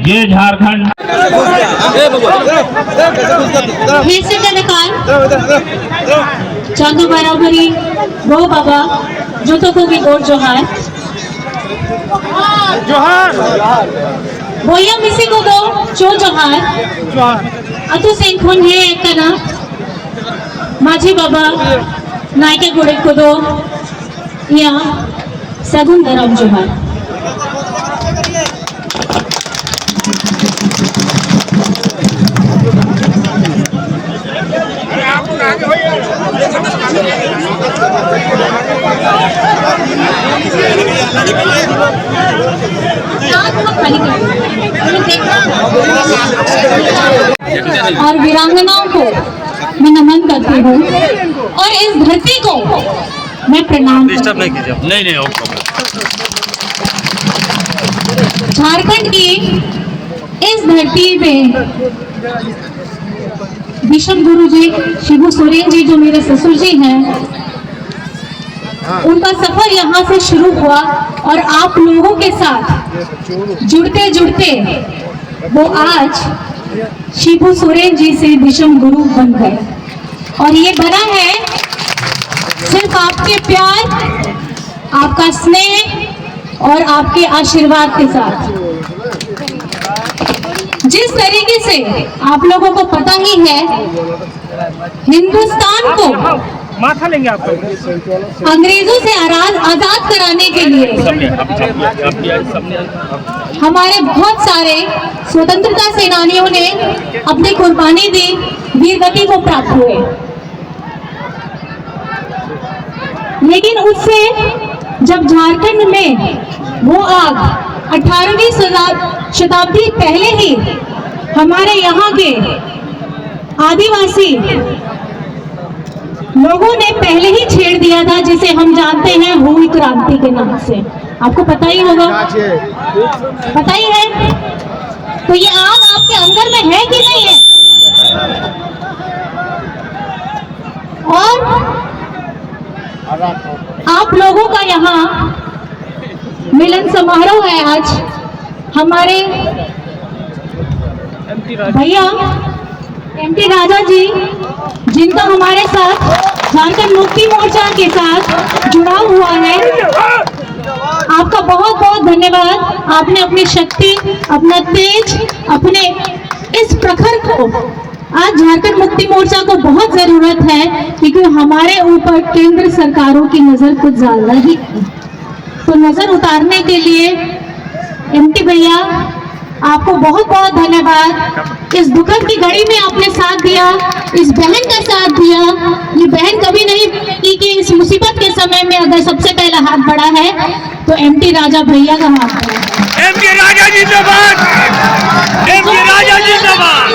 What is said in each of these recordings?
ये झारखंड फिर से कलाकार चांदू बराबरी वो बाबा जो तो को भी गोर जोहार बोया मिसी को दो चो जोहार अतु सेंखुन है एक तना माझी बाबा नायके गुड़े को दो या सगुन दरम जोहार और वीरांगनाओं को मैं नमन करती हूँ और इस धरती को मैं प्रणाम करती हूँ। नहीं झारखंड की इस धरती में विषम गुरु जी शिबू सोरेन जी जो मेरे ससुर जी हैं, उनका सफर यहाँ से शुरू हुआ और आप लोगों के साथ जुड़ते जुड़ते वो आज शिबू सोरेन जी से विषम गुरु बन गए और ये बना है सिर्फ आपके प्यार, आपका स्नेह और आपके आशीर्वाद के साथ। जिस तरीके से आप लोगों को पता ही है, हिंदुस्तान को माथा लेंगे आप अंग्रेजों से आजाद कराने के लिए हमारे बहुत सारे स्वतंत्रता सेनानियों ने अपनी कुर्बानी दी, वीरगति को प्राप्त हुए। लेकिन उससे जब झारखंड में वो आग 18वीं शताब्दी पहले ही हमारे यहाँ के आदिवासी लोगों ने पहले ही छेड़ दिया था, जिसे हम जानते हैं हुई क्रांति के नाम से। आपको पता ही होगा, पता ही है। तो ये आग आपके अंदर में है कि नहीं है? और आप लोगों का यहाँ मिलन समारोह है आज। हमारे भैया एमटी राजा जी, जिनका हमारे साथ झारखंड मुक्ति मोर्चा के साथ जुड़ा हुआ है, आपका बहुत बहुत धन्यवाद। आपने अपनी शक्ति, अपना तेज, अपने इस प्रखर को, आज झारखंड मुक्ति मोर्चा को बहुत जरूरत है क्योंकि हमारे ऊपर केंद्र सरकारों की नजर कुछ ज्यादा ही है। तो नजर उतारने के लिए एमटी भैया आपको बहुत बहुत धन्यवाद। इस दुखद की घड़ी में आपने साथ दिया, इस बहन का साथ दिया। ये बहन कभी नहीं भूलेगी कि इस मुसीबत के समय में अगर सबसे पहला हाथ बढ़ा है तो एमटी राजा भैया का हाथ बढ़ा है। एमटी राजा जिंदाबाद, एमटी राजा जिंदाबाद,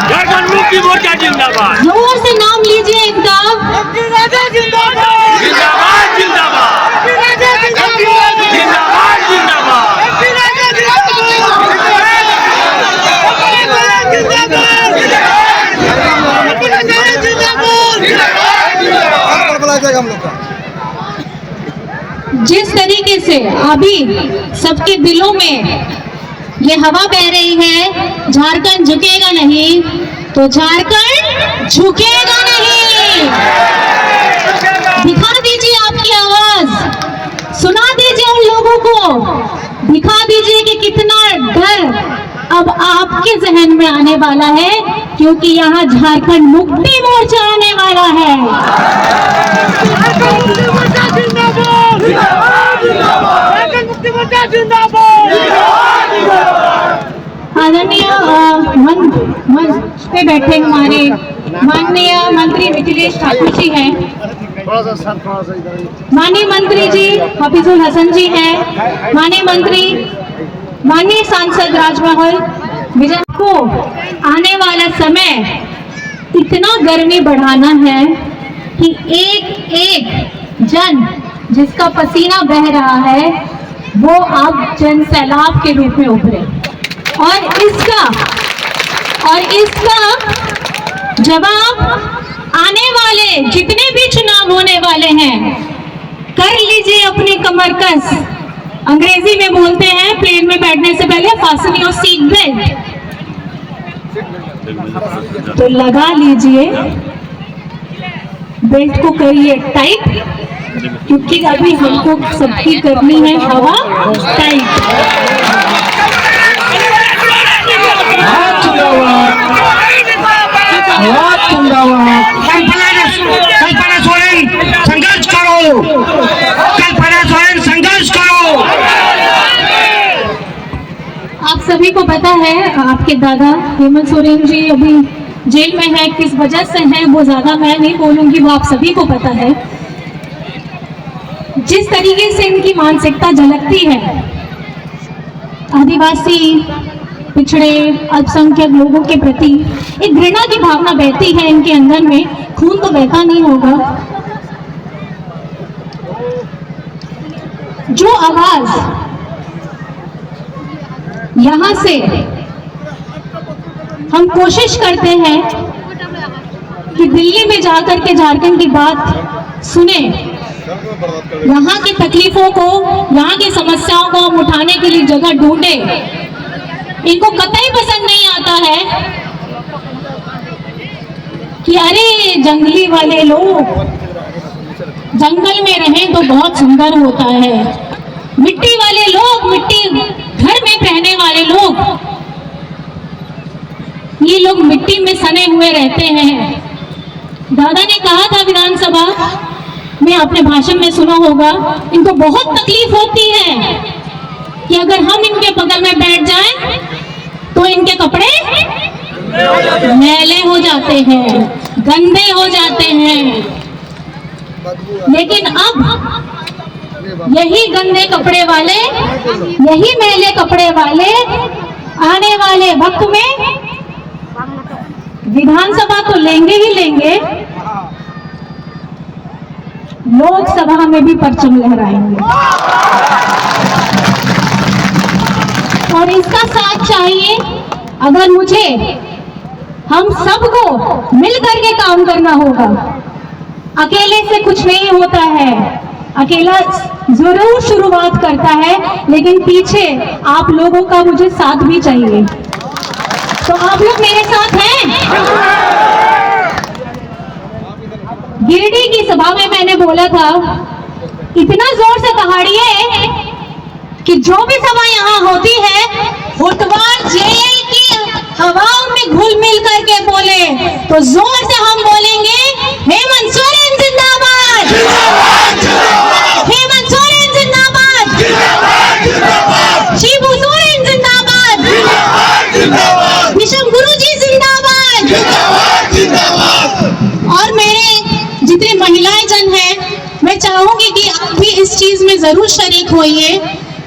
झारखंड मुक्ति मोर्चा जिंदाबाद। जोर से नाम लीजिए इनका। एमटी राजा जिंदाबाद, जिंदाबाद जिंदाबाद, जिंदाबाद जिंदाबाद। जिस तरीके से अभी सबके दिलों में ये हवा बह रही है, झारखंड झुकेगा नहीं तो झारखंड झुकेगा नहीं। दिखा दीजिए आपकी आवाज, सुना दीजिए उन लोगों को, दिखा दीजिए कि कितना डर अब आपके जहन में आने वाला है, क्योंकि यहाँ झारखंड मुक्ति मोर्चा आने वाला है। आदरणीय मंच पे बैठे हमारे माननीय मंत्री मिथिलेश ठाकुर जी हैं, माननीय मंत्री जी हफीजुल हसन जी हैं, माननीय मंत्री, माननीय सांसद राजमहल विजय को आने वाला समय इतना गर्मी बढ़ाना है कि एक एक जन जिसका पसीना बह रहा है वो अब जन सैलाब के रूप में उभरे और इसका जवाब आने वाले जितने भी चुनाव होने वाले हैं, कर लीजिए अपनी कमर कस अंग्रेजी में बोलते हैं प्लेन में बैठने से पहले फास्टन योर सीट बेल्ट। तो लगा लीजिए, बेल्ट को करिए टाइट, क्योंकि अभी हमको सबकी करनी है हवा टाइट। कल्पना सोरेन संघर्ष करो, कल्पना सोरेन संघर्ष करो। आप सभी को पता है आपके दादा हेमंत सोरेन जी अभी जेल में है, किस वजह से है वो ज्यादा मैं नहीं बोलूंगी, वो आप सभी को पता है। जिस तरीके से इनकी मानसिकता झलकती है, आदिवासी पिछड़े अल्पसंख्यक लोगों के प्रति एक घृणा की भावना बहती है इनके अंदर में, खून तो बहता नहीं होगा। जो आवाज यहां से हम कोशिश करते हैं कि दिल्ली में जाकर के झारखंड की बात सुने, यहाँ की तकलीफों को, यहाँ की समस्याओं को हम उठाने के लिए जगह ढूंढे, इनको कतई पसंद नहीं आता है कि अरे जंगली वाले लोग जंगल में रहें तो बहुत सुंदर होता है, मिट्टी वाले लोग, मिट्टी घर में रहने वाले लोग, ये लोग मिट्टी में सने हुए रहते हैं। दादा ने कहा था विधानसभा में, आपने भाषण में सुना होगा, इनको बहुत तकलीफ होती है कि अगर हम इनके बगल में बैठ जाएं तो इनके कपड़े मैले हो जाते हैं, गंदे हो जाते हैं। लेकिन अब यही गंदे कपड़े वाले, यही मैले कपड़े वाले आने वाले वक्त में विधानसभा तो लेंगे ही लेंगे, लोकसभा में भी परचम लहराएंगे। और इसका साथ चाहिए, अगर मुझे हम सबको मिल करके काम करना होगा। अकेले से कुछ नहीं होता है, अकेला जरूर शुरुआत करता है, लेकिन पीछे आप लोगों का मुझे साथ भी चाहिए। तो आप लोग मेरे साथ हैं? गिरिडीह की सभा में मैंने बोला था, इतना जोर से दहाड़िए कि जो भी सभा यहाँ होती है फुटवार जेल की हवाओं में घुल मिल करके बोले, तो जोर से हम बोलेंगे हेमंत सोरेन जिंदाबाद, हेमंत सोरेन जिंदाबाद, शिबू सोरेन जिंदाबाद, विषम गुरुजी जिंदाबाद। और मेरे जितने महिलाएं जन हैं, मैं चाहूंगी कि आप भी इस चीज में जरूर शरीक होइए,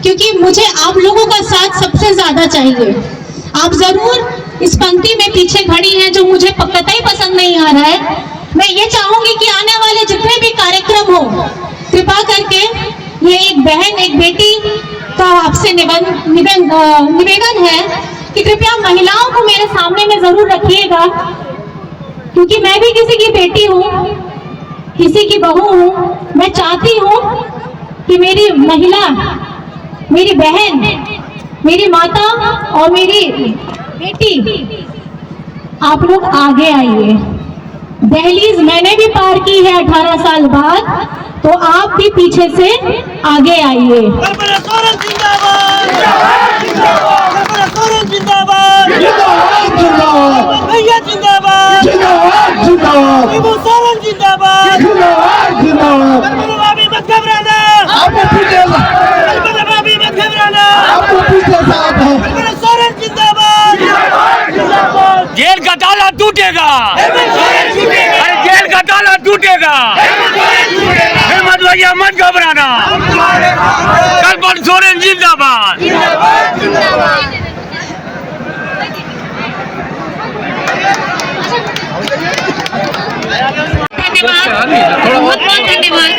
क्योंकि मुझे आप लोगों का साथ सबसे ज्यादा चाहिए। आप जरूर इस पंक्ति में पीछे खड़ी हैं, जो मुझे कतई पसंद नहीं आ रहा है। मैं ये चाहूंगी कि आने वाले जितने भी कार्यक्रम हो, कृपा करके ये एक बहन, एक बेटी का आपसे निवेदन है कि कृपया महिलाओं को मेरे सामने में जरूर रखिएगा, क्योंकि मैं भी किसी की बेटी हूँ, किसी की बहू हूँ। मैं चाहती हूँ कि मेरी महिला, मेरी बहन, मेरी माता और मेरी बेटी, आप लोग आगे आइए। दहलीज मैंने भी पार की है 18 साल बाद, तो आप भी पीछे से आगे आइए। कल्पना सोरेन जिंदाबाद, कल्पना सोरेन जिंदाबाद, भैया जिंदाबाद, शिबू सोरेन जिंदाबाद, कल्पना भाभी मत घबराना, कल्पना भाभी मत घबराना, कल्पना सोरेन जिंदाबाद। जेल का ताला टूटेगा, अरे जेल का ताला टूटेगा, हेमंत भैया मत घबराना, कल्पना सोरेन जिंदाबाद। धन्यवाद, बहुत बहुत धन्यवाद।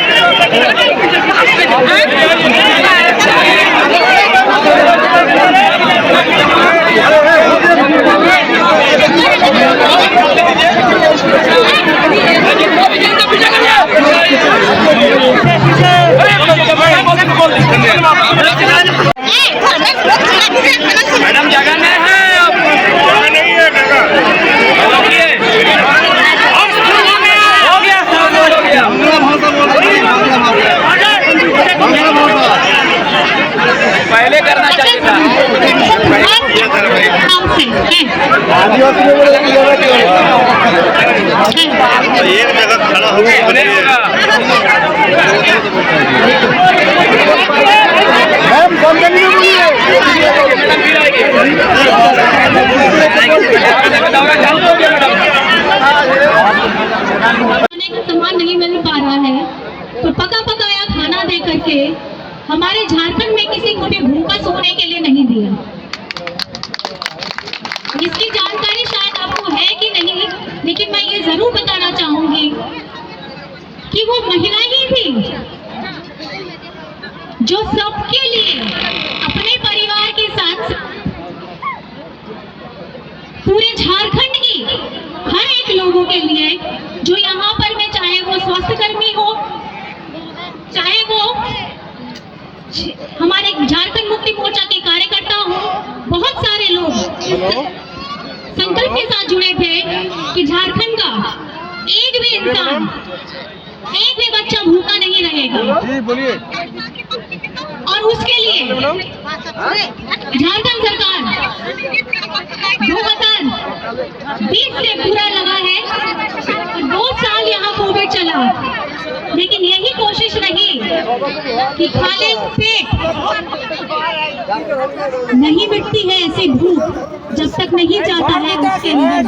बोल एक जगह खड़ा खाने का सामान नहीं मिल पा रहा है, तो पका पकाया खाना दे करके हमारे झारखंड में किसी को भी भूखा सोने के लिए नहीं दिया। इसकी जानकारी शायद आपको है कि नहीं, लेकिन मैं ये जरूर बताना चाहूंगी कि वो महिला ही थी जो सबके लिए अपने परिवार के साथ पूरे झारखंड की हर एक लोगों के लिए, जो यहाँ पर में चाहे वो स्वास्थ्य कर्मी हो, चाहे वो हमारे झारखंड मुक्ति मोर्चा के कार्यकर्ता हो, बहुत सारे लोग इस संकल्प के साथ जुड़े थे कि झारखंड का एक भी इंसान, एक भी बच्चा भूखा नहीं रहेगा। जी बोलिए। और उसके लिए झारखंड सरकार 2020 से पूरा लगा है। 2 साल यहाँ कोविड चला, लेकिन यही कोशिश रही कि खाली पेट नहीं मिटती है ऐसी भूख जब तक नहीं जाता है उसके अंदर।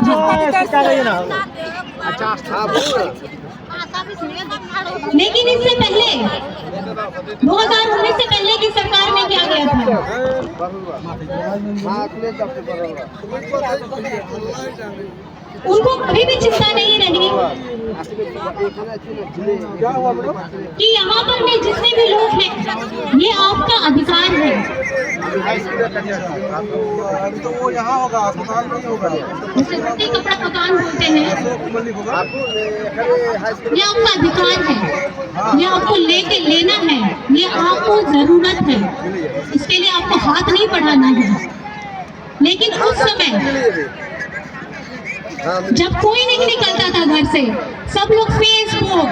लेकिन इससे पहले 2019 से पहले की सरकार में क्या किया था? उनको कभी भी चिंता नहीं रही कि यहाँ पर में जितने भी लोग हैं, ये आपका अधिकार है। तो वो यहाँ होगा, अस्पताल में होगा। उसे कपड़ा मकान बोलते हैं। ये आपका अधिकार है, ये आपको लेके लेना है, ये आपको जरूरत है। इसके लिए आपको हाथ नहीं बढ़ाना है। लेकिन उस समय जब कोई नहीं निकलता था घर से, सब लोग फेसबुक,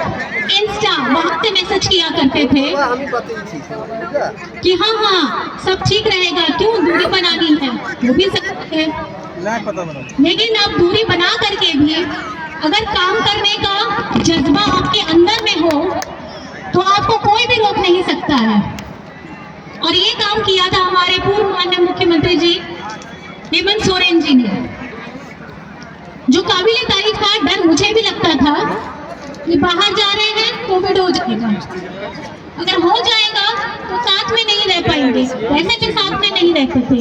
इंस्टा, वहां से मैसेज किया करते थे कि हाँ हाँ सब ठीक रहेगा, क्यों दूरी बनानी है, वो भी सकते हैं। लेकिन आप दूरी बना करके भी अगर काम करने का जज्बा आपके अंदर में हो तो आपको कोई भी रोक नहीं सकता है। और ये काम किया था हमारे पूर्व माननीय मुख्यमंत्री जी हेमंत सोरेन जी ने, जो काबिले तारीफ का। डर मुझे भी लगता था कि बाहर जा रहे हैं कोविड हो जाएगा, अगर हो जाएगा तो साथ में नहीं रह पाएंगे। वैसे भी साथ में नहीं रहते थे।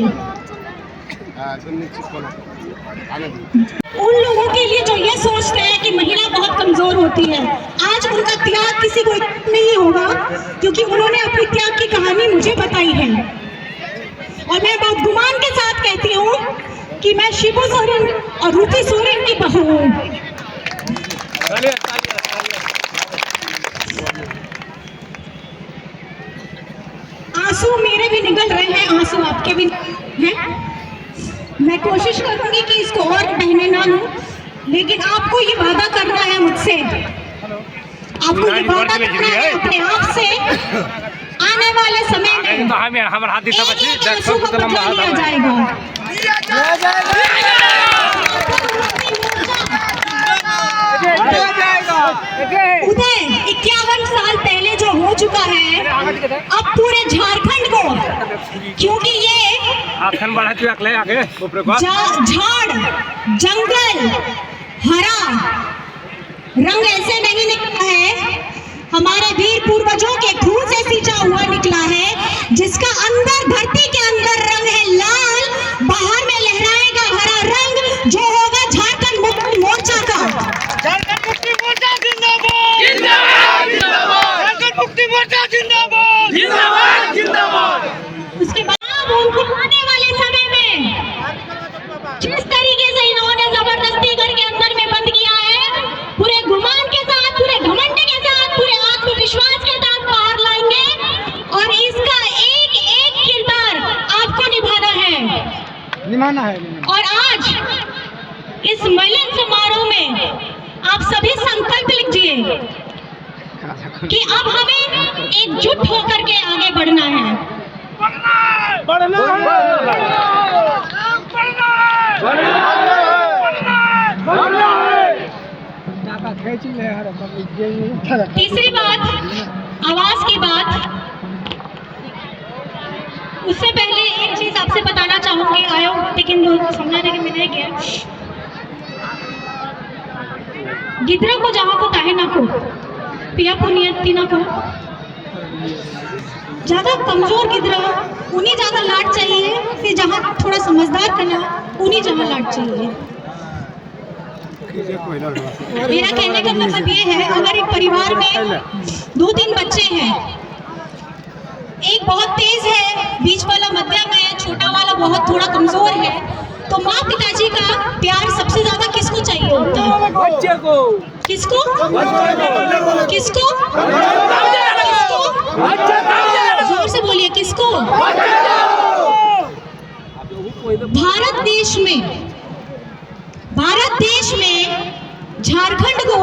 उन लोगों के लिए जो ये सोचते हैं कि महिला बहुत कमजोर होती है, आज उनका त्याग किसी को नहीं होगा, क्योंकि उन्होंने अपनी त्याग की कहानी मुझे बताई है। और मैं बहुत गुमान के साथ कहती हूँ कि मैं शिबू सोरेन और रुचि सोरेन की बहू हूँ। आंसू मेरे भी निकल रहे हैं, आंसू आपके भी हैं। मैं कोशिश करूंगी कि इसको और बहने ना लूं, लेकिन आपको ये वादा करना है मुझसे, आपको ये वादा करना है अपने आप से, आने वाले समय में एक आंसू को बचा लिया जाएगा। उदय 51 साल पहले जो हो चुका है, अब पूरे झारखंड को, क्योंकि ये झाड़ जंगल हरा रंग ऐसे नहीं निकला है, हमारे वीर पूर्वजों के खून से सींचा हुआ निकला है, जिसका अंदर धरती के अंदर रंग है लाल, बाहर में लहराएगा हरा रंग, जो होगा झारखंड मुक्ति मोर्चा का। झारखंड मुक्ति मोर्चा जिंदाबाद, जिंदाबाद, जिंदाबाद। झारखंड मुक्ति मोर्चा जिंदाबाद, जिंदाबाद, जिंदाबाद। उसके बाद उनको आने वाले समय में जिस तरीके से इन्होंने जबरदस्ती करके अंदर में बंद किया है, पूरे गुमान के साथ, पूरे घमंड के साथ, पूरे आत्मविश्वास के साथ बाहर लाएंगे। और इसका एक एक किरदार आपको निभाना है। और आज इस मिलन समारोह में आप सभी संकल्प लीजिए कि अब हमें एकजुट होकर के आगे बढ़ना है। तीसरी बात, आवाज की बात। उससे पहले एक चीज आपसे बताना चाहूंगी, आयो लेकिन समझाने के मिले गया गिदरा को जहाँ को ताहे ना को पिया को नियति ना को। ज्यादा कमजोर गिदरा उन्हीं ज्यादा लाड चाहिए, फिर जहाँ थोड़ा समझदार करना उन्हीं जहाँ लाड चाहिए। मेरा कहने का मतलब ये है, अगर एक परिवार में 2-3 बच्चे हैं, एक बहुत तेज है, बीच वाला मध्यम है, छोटा वाला बहुत थोड़ा कमजोर है, तो माँ पिताजी का प्यार सबसे ज्यादा किसको चाहिए होता है? बच्चे को। किसको? किसको? जोर से बोलिए, किसको? भारत देश में झारखंड को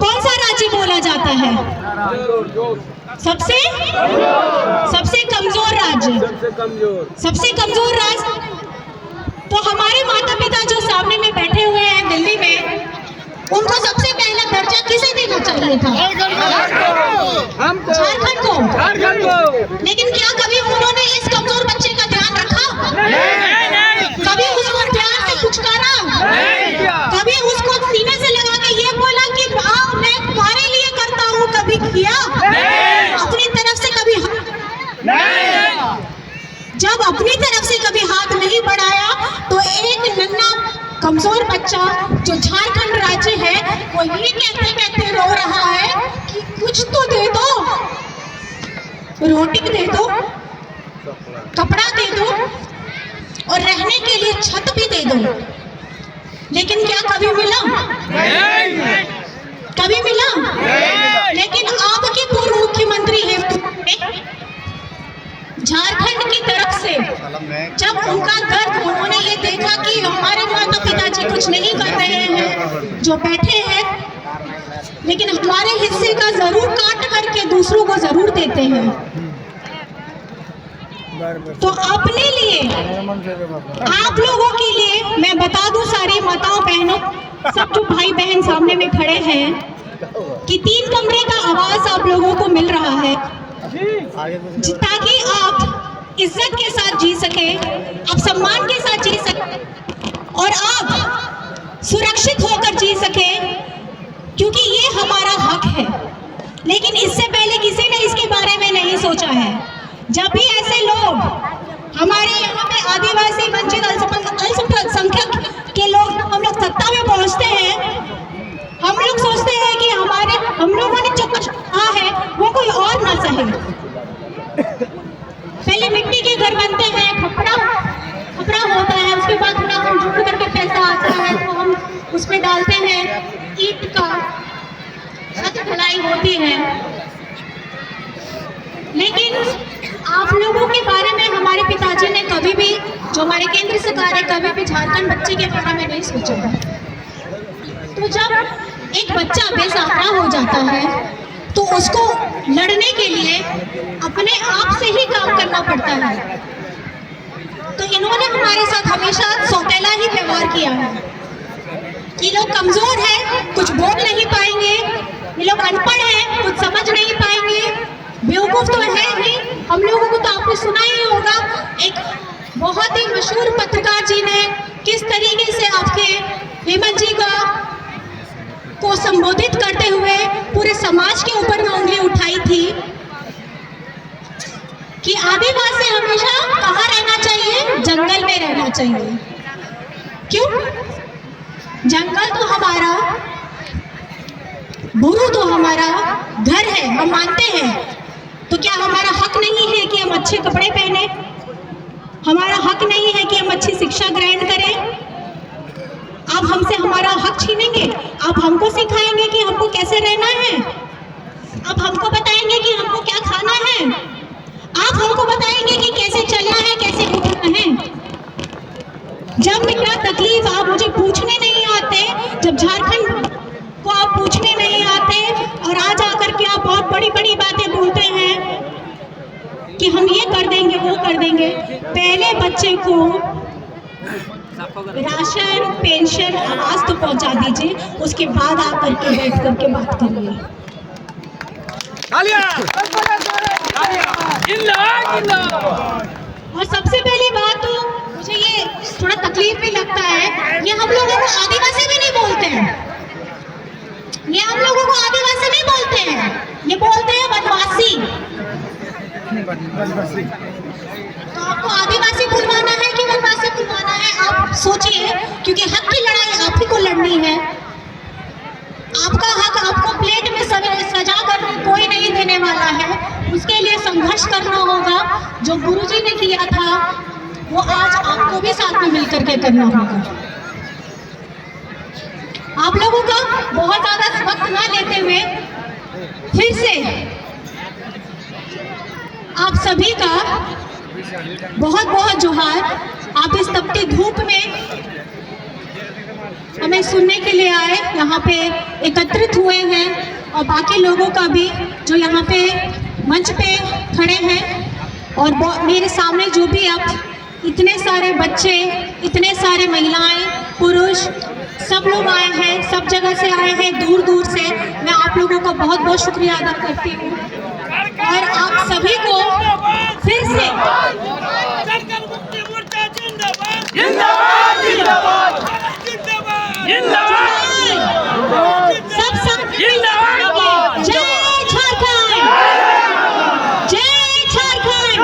कौन सा राज्य बोला जाता है? सबसे कमजोर राज्य। सबसे कमजोर राज्य। तो हमारे माता पिता जो सामने में बैठे हुए हैं दिल्ली में, उनको सबसे पहला दर्जा किसे देना चाहिए था? झारखंड को। लेकिन क्या कभी उन्होंने इस कमजोर बच्चे का ध्यान रखा? कभी उसको प्यार से पुचकारा? कभी उसको सीने से लगा के ये बोला कि हाँ मैं तुम्हारे लिए करता हूँ? कभी किया? अपनी तरफ से कभी? जब अपनी तरफ से कभी हाथ नहीं बढ़ाया तो एक नन्हा कमजोर बच्चा जो झारखंड राज्य है, वो ये कहते कहते रो रहा है कि कुछ तो दे दो, रोटी दे दो, कपड़ा दे दो और रहने के लिए छत भी दे दो। लेकिन क्या कभी मिला? कभी मिला? लेकिन आपके पूर्व मुख्यमंत्री है झारखंड की तरफ से, जब उनका दर्द उन्होंने ये देखा कि हमारे माता पिताजी कुछ नहीं कर रहे हैं, जो बैठे हैं, लेकिन हमारे हिस्से का जरूर काट करके दूसरों को जरूर देते हैं, तो अपने लिए, आप लोगों के लिए मैं बता दूं सारी माताओं बहनों, सब जो भाई बहन सामने में खड़े हैं, कि 3 कमरे का आवाज आप लोगों को मिल रहा है, ताकि आप इज्जत के साथ जी सके, आप सम्मान के साथ जी सके और आप सुरक्षित होकर जी सके, क्योंकि ये हमारा हक है। लेकिन इससे पहले किसी ने इसके बारे में नहीं सोचा है। जब भी ऐसे लोग हमारे यहाँ पे आदिवासी वंचित अल्पसंख्यक के लोग, हम लोग सत्ता में पहुँचते हैं, हम लोग सोचते हैं कि हम लोगों ने जो कुछ कहा है वो कोई और ना सहे। पहले मिट्टी के घर बनते हैं, खपड़ा होता है, उसके बाद थोड़ा हम जुट करके पैसा आता है तो हम उसमें डालते हैं ईंट का, छत ढलाई होती है। लेकिन आप लोगों के बारे में हमारे पिताजी ने कभी भी, जो हमारे केंद्र सरकार है, कभी भी झारखंड बच्चे के बारे में नहीं सोचा। तो जब एक बच्चा बेसहारा हो जाता है तो उसको लड़ने के लिए अपने आप से ही काम करना पड़ता है। तो इन्होंने हमारे साथ हमेशा सौतेला ही व्यवहार किया है कि लोग कमजोर हैं, कुछ बोल नहीं पाएंगे, ये लोग अनपढ़ हैं, कुछ समझ नहीं पाएंगे, बेवकूफ तो है ही। हम लोगों को तो आपने सुना ही होगा, एक बहुत ही मशहूर पत्रकार जी ने किस तरीके से आपके हेमंत जी को संबोधित करते हुए पूरे समाज के ऊपर में उंगली उठाई थी कि आदिवासी हमेशा कहाँ रहना चाहिए? जंगल में रहना चाहिए। क्यों? जंगल तो हमारा, बुरु तो हमारा घर है, हम मानते हैं। तो क्या हमारा हक नहीं है कि हम अच्छे कपड़े पहने? हमारा हक नहीं है कि हम अच्छी शिक्षा ग्रहण करें? आप हमसे हमारा हक छीनेंगे? आप हमको सिखाएंगे कि हमको कैसे रहना है? आप हमको बताएंगे कि हमको क्या खाना है? आप हमको बताएंगे कि कैसे चलना है, कैसे उठना है? जब मेरा तकलीफ आप मुझे पूछने नहीं आते, जब झारखंड को आप पूछने नहीं आते और आज आकर के आप बहुत बड़ी बड़ी बातें बोलते हैं कि हम ये कर देंगे, वो कर देंगे। पहले बच्चे को राशन पेंशन आवाज तो पहुंचा दीजिए, उसके बाद आप करके बैठ करके बात करिए। और सबसे पहली बात तो मुझे ये थोड़ा तकलीफ भी लगता है, ये हम लोगों को आदिवासी भी नहीं बोलते हैं, ये हम लोगों को आदिवासी नहीं बोलते हैं, ये बोलते हैं वनवासी। तो आपको आदिवासी बुलवाना है कि वनवासी बुलवाना है, आप सोचिए, क्योंकि हक की लड़ाई आप ही को लड़नी है। आपका हक आपको प्लेट में सजा कर कोई नहीं देने वाला है, उसके लिए संघर्ष करना होगा। जो गुरुजी ने किया था वो आज आपको भी साथ में मिलकर के करना होगा। आप लोगों का बहुत ज्यादा वक्त ना लेते हुए फिर से आप सभी का बहुत बहुत जोहार। आप इस तपती धूप में हमें सुनने के लिए आए, यहाँ पे एकत्रित हुए हैं, और बाकी लोगों का भी जो यहाँ पे मंच पे खड़े हैं, और मेरे सामने जो भी आप इतने सारे बच्चे, इतने सारे महिलाएं, पुरुष, सब लोग आए हैं, सब जगह से आए हैं, दूर दूर से। मैं आप लोगों का बहुत बहुत शुक्रिया अदा करती हूँ, और आप सभी को फिर से सब जय झारखंड, जय झारखंड,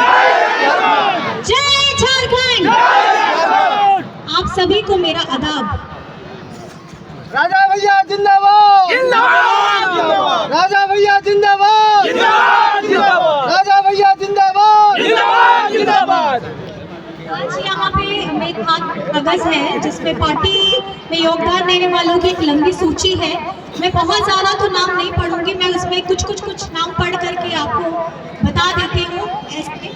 जय झारखंड। आप सभी को मेरा आदाब। राजा भैया जिंदाबाद, जिंदाबाद, राजा भैया जिंदाबाद, जिंदाबाद, राजा भैया जिंदाबाद, जिंदाबाद, जिंदाबाद। आज यहाँ पे मेरे हाथ कागज है जिसमें पार्टी में योगदान देने वालों की एक लंबी सूची है। मैं बहुत ज़्यादा तो नाम नहीं पढ़ूंगी, मैं उसमें कुछ नाम पढ़ करके आपको बता देती हूँ। ऐसे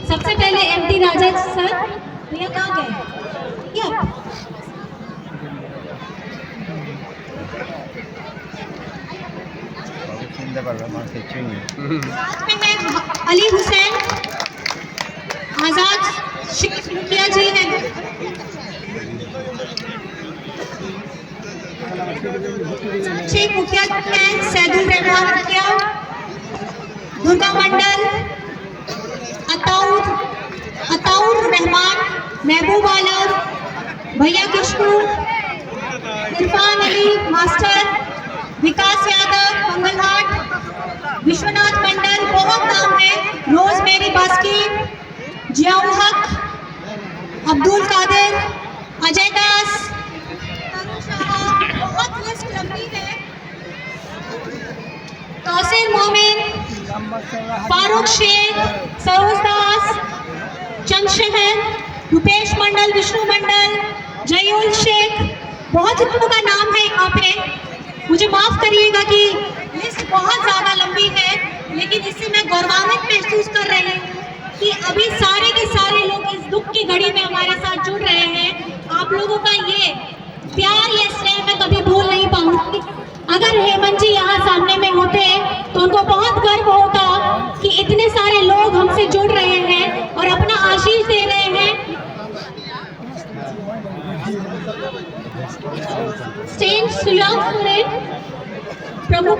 सबसे पहले एमटी राजा सर, भैया कहाँ गए? अली हुसैन आजाद मुखिया जी हैं, शेख मुखिया हैं, सैदुल रहमान मुखिया, दुर्गा मंडल, अताउर रहमान, महबूब आलम, भैया किशनु, इरफान अली मास्टर, विकास यादव, मंगलहाट, विश्वनाथ मंडल, बहुत नाम है, रोजमेरी बास्की, जियाउल हक, अब्दुल कादिर, अजय दास, बहुत लिस्ट लंबी है, तौसीर मोमिन, फारूक शेख, सरोज दास, चंद्रशेखर, रुपेश मंडल, विष्णु मंडल, जयूल शेख, बहुत लोगों का नाम है यहाँ पे। मुझे माफ करिएगा कि लिस्ट बहुत ज़्यादा लंबी है, लेकिन इससे मैं गौरवान्वित महसूस कर रही हूँ कि अभी सारे के सारे लोग इस दुख की घड़ी में हमारे साथ जुड़ रहे हैं। आप लोगों का ये प्यार, ये स्नेह मैं कभी भूल नहीं पाऊंगी। अगर हेमंत जी यहाँ सामने में होते तो उनको बहुत गर्व होता कि इतने सारे लोग हमसे जुड़ रहे हैं और अपना आशीष दे रहे हैं। सेंट सुयाग प्रमुख।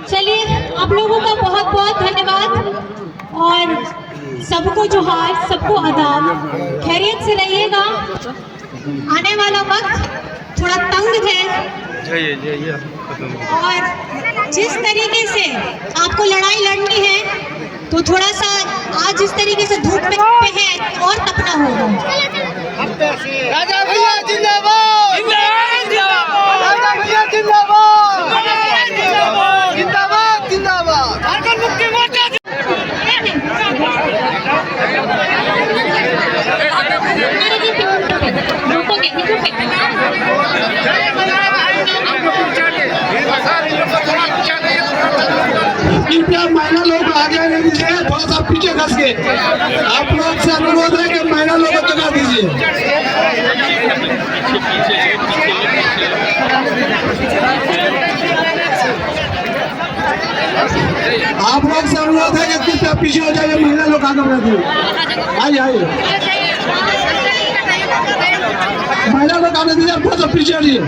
चलिए, आप लोगों का बहुत बहुत धन्यवाद और सबको जोहार, सबको आदाब। खैरियत से रहिएगा। आने वाला वक्त थोड़ा तंग है और जिस तरीके से आपको लड़ाई लड़नी है तो थोड़ा सा आज जिस तरीके से धूप में है और तपना होगा। राजा भैया जिंदाबाद, राजा भैया जिंदाबाद, जिंदाबाद, जिंदाबाद। झारखंड मुक्ति मोर्चा कृपया महिला लोग आगे नहीं दीजिए, थोड़ा सा पीछे खस के। आप लोग से अनुरोध है कि महिला लोग को जगह दीजिए। आप लोग से अनुरोध है कि कृपया पीछे हो जाइए, महिला लोग आगे बढ़े। आइए आइए, महिला लोग आगे दीजिए, थोड़ा सा पीछे हटिए।